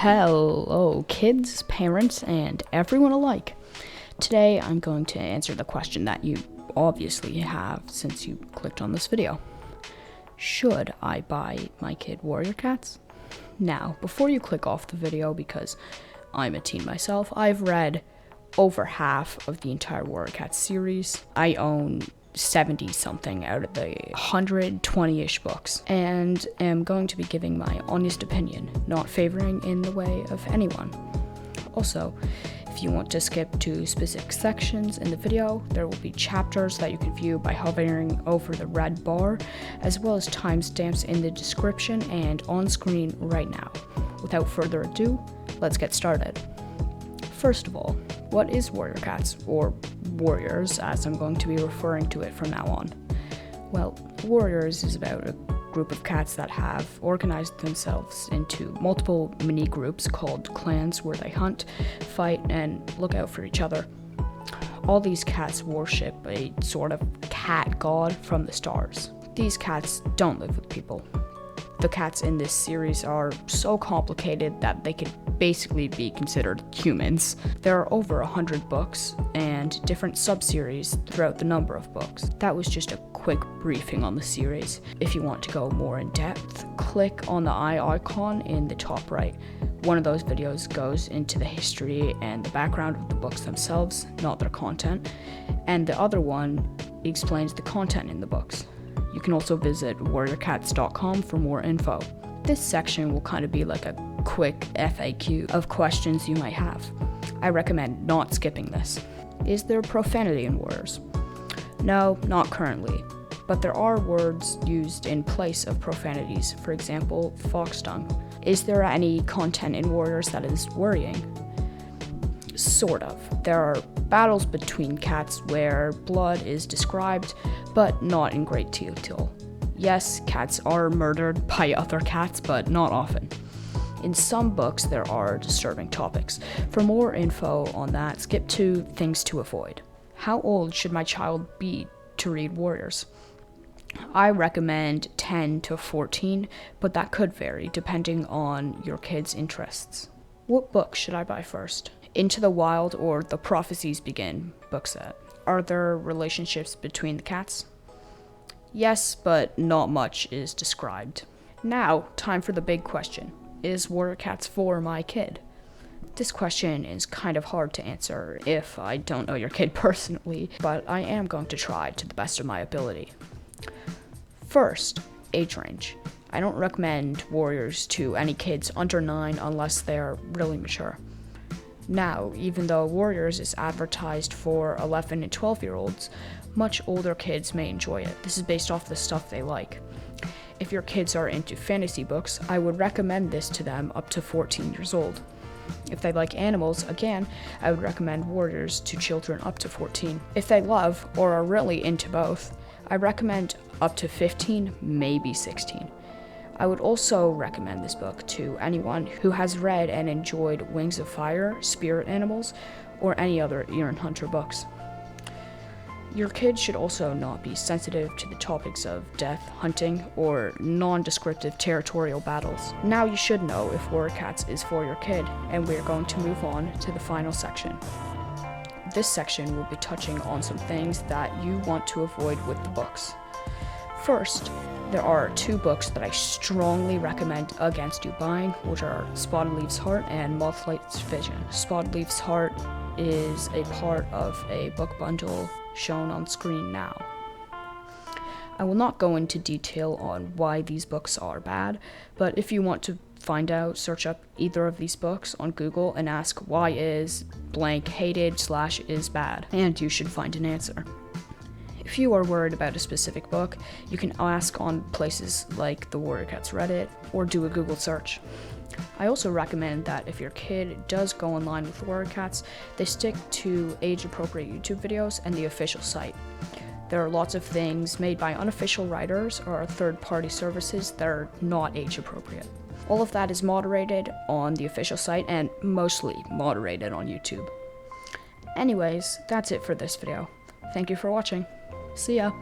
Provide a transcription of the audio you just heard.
Hello, kids, parents, and everyone alike. Today, I'm going to answer the question that you obviously have since you clicked on this video. Should I buy my kid Warrior Cats? Now, before you click off the video, because I'm a teen myself, I've read over half of the entire Warrior Cats series. I own 70-something out of the 120-ish books, and am going to be giving my honest opinion, not favoring in the way of anyone. Also, if you want to skip to specific sections in the video, there will be chapters that you can view by hovering over the red bar, as well as timestamps in the description and on screen right now. Without further ado, let's get started. First of all, what is Warrior Cats, or Warriors, as I'm going to be referring to it from now on? Well, Warriors is about a group of cats that have organized themselves into multiple mini groups called clans, where they hunt, fight, and look out for each other. All these cats worship a sort of cat god from the stars. These cats don't live with people. The cats in this series are so complicated that they could basically be considered humans. There are over 100 books and different sub-series throughout the number of books. That was just a quick briefing on the series. If you want to go more in depth, click on the eye icon in the top right. One of those videos goes into the history and the background of the books themselves, not their content, and the other one explains the content in the books. You can also visit warriorcats.com for more info. This section will kind of be like a quick FAQ of questions you might have. I recommend not skipping this. Is there profanity in Warriors? No, not currently, but there are words used in place of profanities, for example, fox tongue. Is there any content in Warriors that is worrying? Sort of. There are battles between cats where blood is described, but not in great detail. Yes, cats are murdered by other cats, but not often. In some books, there are disturbing topics. For more info on that, skip to Things to Avoid. How old should my child be to read Warriors? I recommend 10 to 14, but that could vary depending on your kid's interests. What book should I buy first? Into the Wild or The Prophecies Begin book set. Are there relationships between the cats? Yes, but not much is described. Now, time for the big question. Is Warrior Cats for my kid? This question is kind of hard to answer if I don't know your kid personally, but I am going to try to the best of my ability. First, age range. I don't recommend Warriors to any kids under 9 unless they're really mature. Now, even though Warriors is advertised for 11 and 12-year-olds, much older kids may enjoy it. This is based off the stuff they like. If your kids are into fantasy books, I would recommend this to them up to 14 years old. If they like animals, again, I would recommend Warriors to children up to 14. If they love or are really into both, I recommend up to 15, maybe 16. I would also recommend this book to anyone who has read and enjoyed Wings of Fire, Spirit Animals, or any other Iron Hunter books. Your kids should also not be sensitive to the topics of death, hunting, or non-descriptive territorial battles. Now you should know if Warrior Cats is for your kid, and we are going to move on to the final section. This section will be touching on some things that you want to avoid with the books. First, there are 2 books that I strongly recommend against you buying, which are Spotted Leaf's Heart and Mothlight's Vision. Spotted Leaf's Heart is a part of a book bundle shown on screen now. I will not go into detail on why these books are bad, but if you want to find out, search up either of these books on Google and ask why is blank hated / is bad, and you should find an answer. If you are worried about a specific book, you can ask on places like the Warrior Cats Reddit or do a Google search. I also recommend that if your kid does go online with Warrior Cats, they stick to age-appropriate YouTube videos and the official site. There are lots of things made by unofficial writers or third-party services that are not age-appropriate. All of that is moderated on the official site and mostly moderated on YouTube. Anyways, that's it for this video. Thank you for watching. See ya!